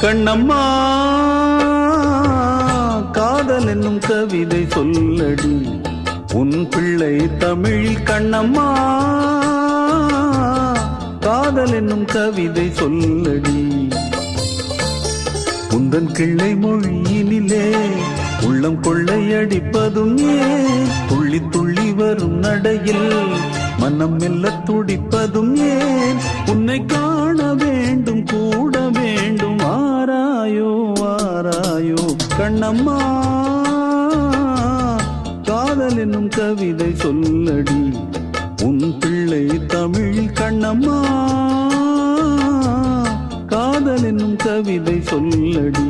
கண்ணம்மா காதல் என்னும் கவிதை சொல்லடி உன் பிள்ளை தமிழ். கண்ணம்மா காதல் என்னும் கவிதை சொல்லடி. உந்தன் கிள்ளை மொழியினிலே உள்ளம் கொள்ளையடிப்பதும் ஏன்? துள்ளி துள்ளி வரும் நடையில் மனம் மெல்ல துடிப்பதும் ஏன்? உன்னை காண வேண்டும் கூட வேண்டும் ஆராயோ ஆராயோ. கண்ணம்மா காதல் என்னும் கவிதை சொல்லடி உன் பிள்ளை தமிழ். கண்ணம்மா காதல் என்னும் கவிதை சொல்லடி.